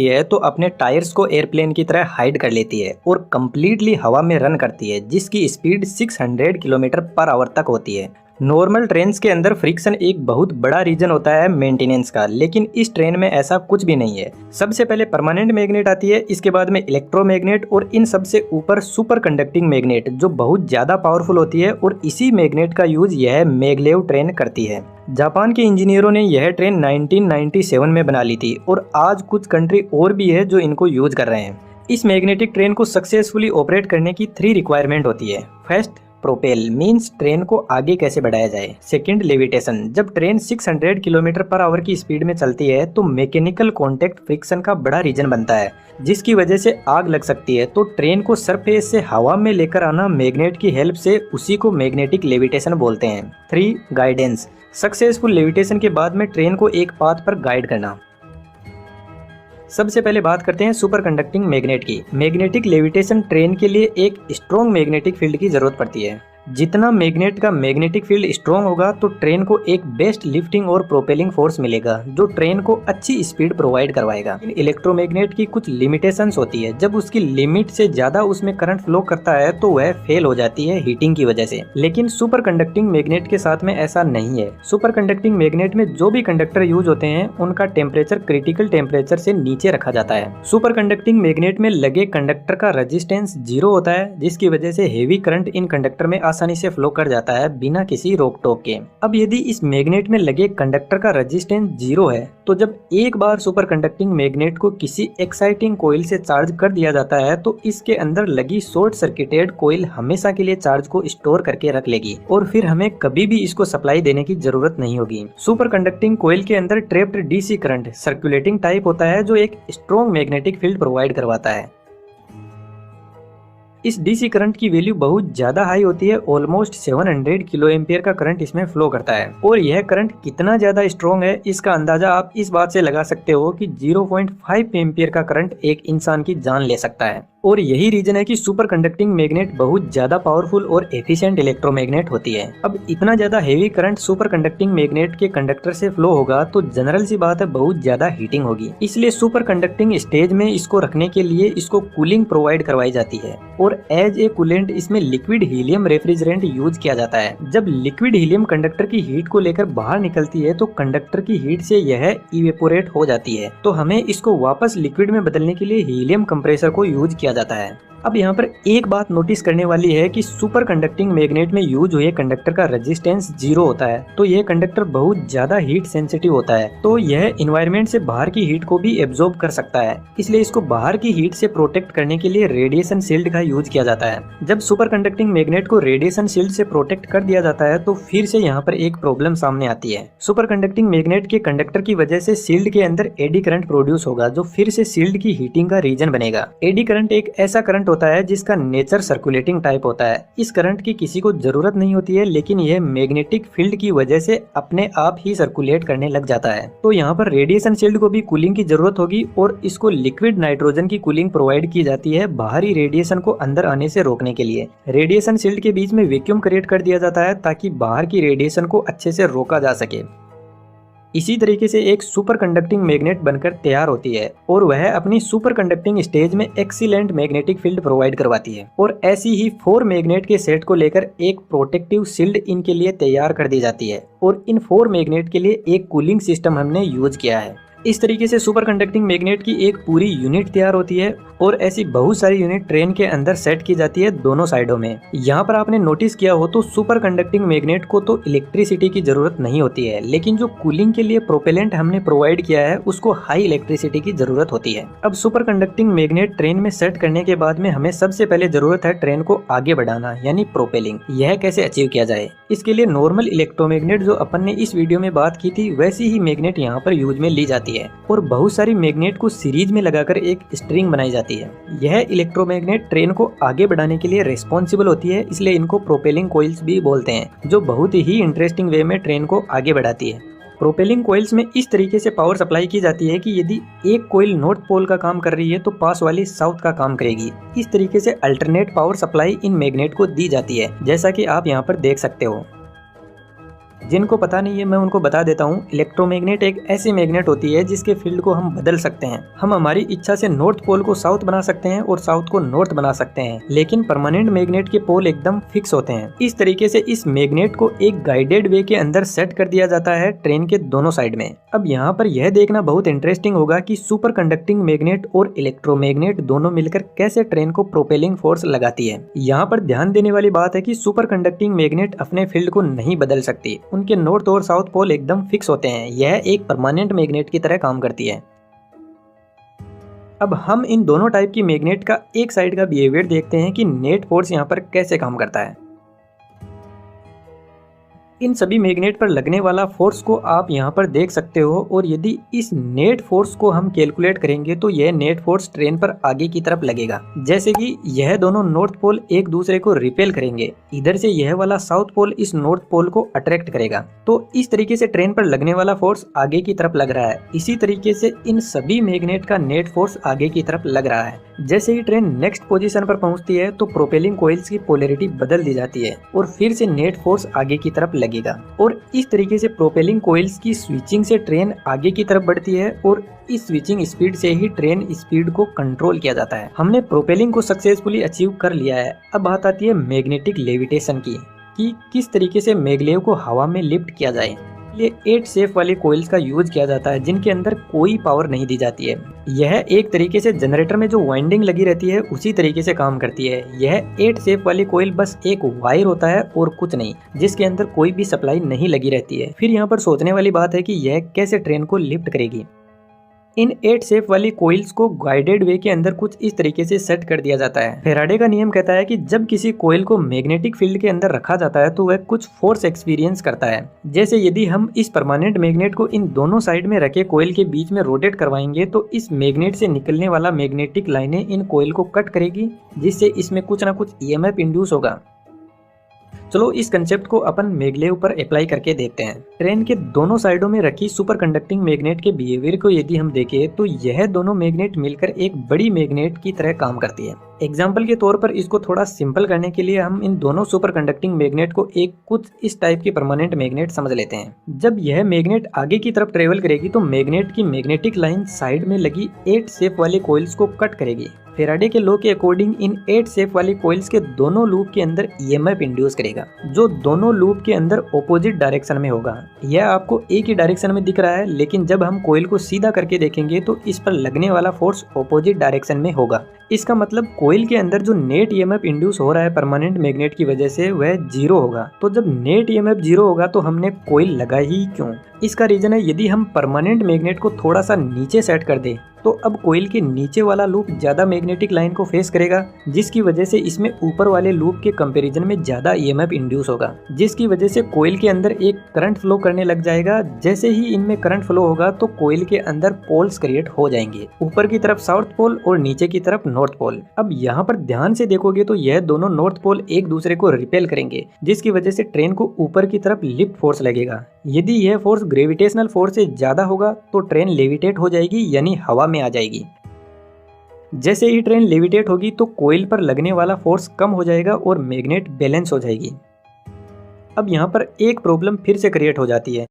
है तो अपने टायर्स को एयरप्लेन की तरह हाइड कर लेती है और कम्प्लीटली हवा में रन करती है, जिसकी स्पीड 600 किलोमीटर पर आवर तक होती है। नॉर्मल ट्रेन्स के अंदर फ्रिक्शन एक बहुत बड़ा रीजन होता है मेंटेनेंस का, लेकिन इस ट्रेन में ऐसा कुछ भी नहीं है। सबसे पहले परमानेंट मैग्नेट आती है, इसके बाद में इलेक्ट्रोमैग्नेट और इन सबसे ऊपर सुपर कंडक्टिंग मैग्नेट, जो बहुत ज्यादा पावरफुल होती है और इसी मैग्नेट का यूज यह मैग्लेव ट्रेन करती है। जापान के इंजीनियरों ने यह ट्रेन 1997 में बना ली थी और आज कुछ कंट्री और भी है जो इनको यूज कर रहे हैं। इस मैग्नेटिक ट्रेन को सक्सेसफुली ऑपरेट करने की 3 रिक्वायरमेंट होती है। फर्स्ट, प्रोपेल मींस ट्रेन को आगे कैसे बढ़ाया जाए। सेकंड, लेविटेशन, जब ट्रेन 600 किलोमीटर पर आवर की स्पीड में चलती है तो मैकेनिकल कांटेक्ट फ्रिक्शन का बड़ा रीजन बनता है, जिसकी वजह से आग लग सकती है। तो ट्रेन को सरफेस से हवा में लेकर आना मैग्नेट की हेल्प से, उसी को मैग्नेटिक लेविटेशन बोलते हैं। 3, गाइडेंस, सक्सेसफुल लेविटेशन के बाद में ट्रेन को एक पाथ पर गाइड करना। सबसे पहले बात करते हैं सुपर कंडक्टिंग मैग्नेट की। मैग्नेटिक लेविटेशन ट्रेन के लिए एक स्ट्रॉन्ग मैग्नेटिक फील्ड की जरूरत पड़ती है। जितना मैग्नेट का मैग्नेटिक फील्ड स्ट्रॉन्ग होगा तो ट्रेन को एक बेस्ट लिफ्टिंग और प्रोपेलिंग फोर्स मिलेगा, जो ट्रेन को अच्छी स्पीड प्रोवाइड करवाएगा। इलेक्ट्रोमैग्नेट की कुछ लिमिटेशंस होती है, जब उसकी लिमिट से ज्यादा उसमें करंट फ्लो करता है तो वह फेल हो जाती है हीटिंग की वजह से। लेकिन सुपर कंडक्टिंग मैग्नेट के साथ में ऐसा नहीं है। सुपर कंडक्टिंग मैग्नेट में जो भी कंडक्टर यूज होते हैं उनका टेम्परेचर क्रिटिकल टेम्परेचर से नीचे रखा जाता है। सुपर कंडक्टिंग मैग्नेट में लगे कंडक्टर का रेजिस्टेंस 0 होता है, जिसकी वजह से हेवी करंट इन कंडक्टर में आसानी से फ्लो कर जाता है बिना किसी रोक टोक के। अब यदि इस मैग्नेट में लगे कंडक्टर का रेजिस्टेंस 0 है तो जब एक बार सुपर कंडक्टिंग मैग्नेट को किसी एक्साइटिंग कोइल से चार्ज कर दिया जाता है तो इसके अंदर लगी शॉर्ट सर्किटेड कोइल हमेशा के लिए चार्ज को स्टोर करके रख लेगी और फिर हमें कभी भी इसको सप्लाई देने की जरूरत नहीं होगी। सुपर कंडक्टिंग कोइल के अंदर trapped DC current circulating type होता है, जो एक स्ट्रॉन्ग मैग्नेटिक फील्ड प्रोवाइड करवाता है। इस डीसी करंट की वैल्यू बहुत ज्यादा हाई होती है, ऑलमोस्ट 700 किलो एम्पियर का करंट इसमें फ्लो करता है। और यह करंट कितना ज्यादा स्ट्रॉन्ग है इसका अंदाजा आप इस बात से लगा सकते हो कि 0.5 एम्पियर का करंट एक इंसान की जान ले सकता है। और यही रीजन है कि सुपर कंडक्टिंग मैग्नेट बहुत ज्यादा पावरफुल और एफिशिएंट इलेक्ट्रोमैग्नेट होती है। अब इतना ज्यादा heavy current super conducting magnet के कंडक्टर से फ्लो होगा तो जनरल सी बात है बहुत ज्यादा हीटिंग होगी। इसलिए सुपर कंडक्टिंग स्टेज में इसको रखने के लिए इसको कूलिंग प्रोवाइड करवाई जाती है और एज ए कूलेंट इसमें लिक्विड हीलियम रेफ्रिजरेंट यूज किया जाता है। जब लिक्विड हीलियम कंडक्टर की हीट को लेकर बाहर निकलती है तो कंडक्टर की हीट से यह इवेपोरेट हो जाती है, तो हमें इसको वापस लिक्विड में बदलने के लिए हीलियम कंप्रेसर को यूज किया जाता है। अब यहाँ पर एक बात नोटिस करने वाली है कि सुपर कंडक्टिंग मैग्नेट में यूज हुए कंडक्टर का रेजिस्टेंस 0 होता है, तो यह कंडक्टर बहुत ज्यादा हीट सेंसिटिव होता है, तो यह इन्वायरमेंट से बाहर की हीट को भी एब्जॉर्ब कर सकता है। इसलिए इसको बाहर की हीट से प्रोटेक्ट करने के लिए रेडिएशन शील्ड का यूज किया जाता है। जब सुपर कंडक्टिंग मैग्नेट को रेडिएशन शील्ड से प्रोटेक्ट कर दिया जाता है तो फिर से यहाँ पर एक प्रॉब्लम सामने आती है। सुपर कंडक्टिंग मैग्नेट के कंडक्टर की वजह से शील्ड के अंदर एडी करंट प्रोड्यूस होगा, जो फिर से शील्ड की हीटिंग का रीजन बनेगा। एडी करंट एक ऐसा करंट होता है जिसका नेचर सर्कुलेटिंग टाइप होता है। इस करंट की किसी को जरूरत नहीं होती है, लेकिन यह मैग्नेटिक फील्ड की वजह से अपने आप ही सर्कुलेट करने लग जाता है। तो यहाँ पर रेडिएशन शील्ड को भी कूलिंग की जरूरत होगी और इसको लिक्विड नाइट्रोजन की कूलिंग प्रोवाइड की जाती है बाहरी रेडिएशन को अंदर आने से रोकने के लिए। रेडिएशन शील्ड के बीच में वैक्यूम क्रिएट कर दिया जाता है ताकि बाहर की रेडिएशन को अच्छे से रोका जा सके। इसी तरीके से एक सुपर कंडक्टिंग मैग्नेट बनकर तैयार होती है और वह अपनी सुपर कंडक्टिंग स्टेज में एक्सीलेंट मैग्नेटिक फील्ड प्रोवाइड करवाती है। और ऐसी ही 4 मैग्नेट के सेट को लेकर एक प्रोटेक्टिव शील्ड इनके लिए तैयार कर दी जाती है और इन 4 मैग्नेट के लिए एक कूलिंग सिस्टम हमने यूज किया है। इस तरीके से सुपर कंडक्टिंग मैग्नेट की एक पूरी यूनिट तैयार होती है और ऐसी बहुत सारी यूनिट ट्रेन के अंदर सेट की जाती है दोनों साइडों में। यहाँ पर आपने नोटिस किया हो तो सुपर कंडक्टिंग मैग्नेट को तो इलेक्ट्रिसिटी की जरूरत नहीं होती है, लेकिन जो कूलिंग के लिए प्रोपेलेंट हमने प्रोवाइड किया है उसको हाई इलेक्ट्रिसिटी की जरूरत होती है। अब सुपर कंडक्टिंग मैग्नेट ट्रेन में सेट करने के बाद में हमें सबसे पहले जरूरत है ट्रेन को आगे बढ़ाना, यानी प्रोपेलिंग। यह कैसे अचीव किया जाए, इसके लिए नॉर्मल इलेक्ट्रोमैग्नेट जो अपन ने इस वीडियो में बात की थी वैसी ही मैग्नेट यहाँ पर यूज में ली जाती है और बहुत सारी मैग्नेट को सीरीज में लगाकर एक स्ट्रिंग बनाई जाती है। यह इलेक्ट्रोमैग्नेट ट्रेन को आगे बढ़ाने के लिए रिस्पॉन्सिबल होती है, इसलिए इनको प्रोपेलिंग कोइल्स भी बोलते हैं, जो बहुत ही इंटरेस्टिंग वे में ट्रेन को आगे बढ़ाती है। प्रोपेलिंग कोइल्स में इस तरीके से पावर सप्लाई की जाती है कि यदि एक कोइल नॉर्थ पोल का काम कर रही है तो पास वाली साउथ का काम करेगी। इस तरीके से alternate power supply in magnet को दी जाती है, जैसा कि आप यहाँ पर देख सकते हो। जिनको पता नहीं है मैं उनको बता देता हूँ। इलेक्ट्रोमैग्नेट एक ऐसी मैग्नेट होती है जिसके फील्ड को हम बदल सकते हैं। हम हमारी इच्छा से नॉर्थ पोल को साउथ बना सकते हैं और साउथ को नॉर्थ बना सकते हैं, लेकिन परमानेंट मैग्नेट के पोल एकदम फिक्स होते हैं। इस तरीके से इस मैग्नेट को एक गाइडेड वे के अंदर सेट कर दिया जाता है ट्रेन के दोनों साइड में। अब यहाँ पर यह देखना बहुत इंटरेस्टिंग होगा कि सुपर कंडक्टिंग मैग्नेट और इलेक्ट्रोमैग्नेट दोनों मिलकर कैसे ट्रेन को प्रोपेलिंग फोर्स लगाती है। यहाँ पर ध्यान देने वाली बात है कि सुपर कंडक्टिंग मैग्नेट अपने फील्ड को नहीं बदल सकती, उनके नॉर्थ और साउथ पोल एकदम फिक्स होते हैं। यह एक परमानेंट मैग्नेट की तरह काम करती है। अब हम इन दोनों टाइप की मैग्नेट का एक साइड का बिहेवियर देखते हैं कि नेट फोर्स यहाँ पर कैसे काम करता है। इन सभी मैग्नेट पर लगने वाला फोर्स को आप यहाँ पर देख सकते हो, और यदि इस नेट फोर्स को हम कैलकुलेट करेंगे तो यह नेट फोर्स ट्रेन पर आगे की तरफ लगेगा। जैसे कि यह दोनों नॉर्थ पोल एक दूसरे को रिपेल करेंगे, इधर से यह वाला साउथ पोल इस नॉर्थ पोल को अट्रैक्ट करेगा, तो इस तरीके से ट्रेन पर लगने वाला फोर्स आगे की तरफ लग रहा है। इसी तरीके से इन सभी मैग्नेट का नेट फोर्स आगे की तरफ लग रहा है। जैसे ही ट्रेन नेक्स्ट पोजीशन पर पहुंचती है तो प्रोपेलिंग कोइल्स की पोलैरिटी बदल दी जाती है और फिर से नेट फोर्स आगे की तरफ लगेगा, और इस तरीके से प्रोपेलिंग कोइल्स की स्विचिंग से ट्रेन आगे की तरफ बढ़ती है, और इस स्विचिंग स्पीड से ही ट्रेन स्पीड को कंट्रोल किया जाता है। हमने प्रोपेलिंग को सक्सेसफुली अचीव कर लिया है। अब बात आती है मैग्नेटिक लेविटेशन की, कि किस तरीके से मैग्लेव को हवा में लिफ्ट किया जाए। ये 8 शेप वाले कोइल्स का यूज किया जाता है जिनके अंदर कोई पावर नहीं दी जाती है। यह एक तरीके से जनरेटर में जो वाइंडिंग लगी रहती है उसी तरीके से काम करती है। यह 8 शेप वाली कोइल बस एक वायर होता है और कुछ नहीं, जिसके अंदर कोई भी सप्लाई नहीं लगी रहती है। फिर यहाँ पर सोचने वाली बात है कि यह कैसे ट्रेन को लिफ्ट करेगी। इन 8 शेप वाली कोइल्स को गाइडेड वे के अंदर कुछ इस तरीके से सेट कर दिया जाता है। फैराडे का नियम कहता है कि जब किसी कोइल को मैग्नेटिक फील्ड के अंदर रखा जाता है तो वह कुछ फोर्स एक्सपीरियंस करता है। जैसे यदि हम इस परमानेंट मैग्नेट को इन दोनों साइड में रखे कोइल के बीच में रोटेट करवाएंगे तो इस मैग्नेट से निकलने वाला मैग्नेटिक लाइनें इन कोइल को कट करेगी, जिससे इसमें कुछ ना कुछ ईएमएफ इंड्यूस होगा। चलो इस कंसेप्ट को अपन मैग्लेव पर अप्लाई करके देखते हैं। ट्रेन के दोनों साइडों में रखी सुपर कंडक्टिंग मैग्नेट के बिहेवियर को यदि हम देखें तो यह दोनों मैग्नेट मिलकर एक बड़ी मैग्नेट की तरह काम करती है। एग्जाम्पल के तौर पर इसको थोड़ा सिंपल करने के लिए हम इन दोनों सुपर कंडक्टिंग मैग्नेट को एक कुछ इस टाइप की परमानेंट मैग्नेट समझ लेते हैं। जब यह मैग्नेट आगे की तरफ ट्रेवल करेगी तो मैग्नेट की मैग्नेटिक लाइन साइड में लगी 8 शेप वाले कोइल्स को कट करेगी। फैराडे के लॉ के अकॉर्डिंग इन 8 शेप वाली कोइल्स के दोनों लूप के अंदर ईएमएफ इंड्यूस करेगा, जो दोनों लूप के अंदर ऑपोजिट डायरेक्शन में होगा। यह आपको एक ही डायरेक्शन में दिख रहा है, लेकिन जब हम कोइल को सीधा करके देखेंगे तो इस पर लगने वाला फोर्स ऑपोजिट डायरेक्शन में होगा। इसका मतलब कोइल के अंदर जो नेट ईएमएफ इंड्यूस हो रहा है परमानेंट मैग्नेट की वजह से वह 0 होगा। तो जब नेट ईएमएफ 0 होगा तो हमने कोइल लगा ही क्यों? इसका रीजन है यदि हम परमानेंट मैग्नेट को थोड़ा सा नीचे सेट कर दें तो अब कोइल के नीचे वाला लूप ज्यादा मैग्नेटिक लाइन को फेस करेगा, जिसकी वजह से इसमें ऊपर वाले लूप के कंपैरिजन में ज्यादा ईएमएफ इंड्यूस होगा, जिसकी वजह से कोइल के अंदर एक करंट फ्लो करने लग जाएगा। जैसे ही इनमें करंट फ्लो होगा तो कोइल के अंदर पोल्स क्रिएट हो जाएंगे, ऊपर की तरफ साउथ पोल और नीचे की तरफ नॉर्थ पोल। अब यहाँ पर ध्यान से देखोगे तो यह दोनों नॉर्थ पोल एक दूसरे को रिपेल करेंगे, जिसकी वजह से ट्रेन को ऊपर की तरफ लिफ्ट फोर्स लगेगा। यदि यह फोर्स ग्रेविटेशनल फोर्स से ज्यादा होगा तो ट्रेन लेविटेट हो जाएगी, यानी हवा में आ जाएगी। जैसे ही ट्रेन लेविटेट होगी तो कोइल पर लगने वाला फोर्स कम हो जाएगा और मैग्नेट बैलेंस हो जाएगी। अब यहाँ पर एक प्रॉब्लम फिर से क्रिएट हो जाती है।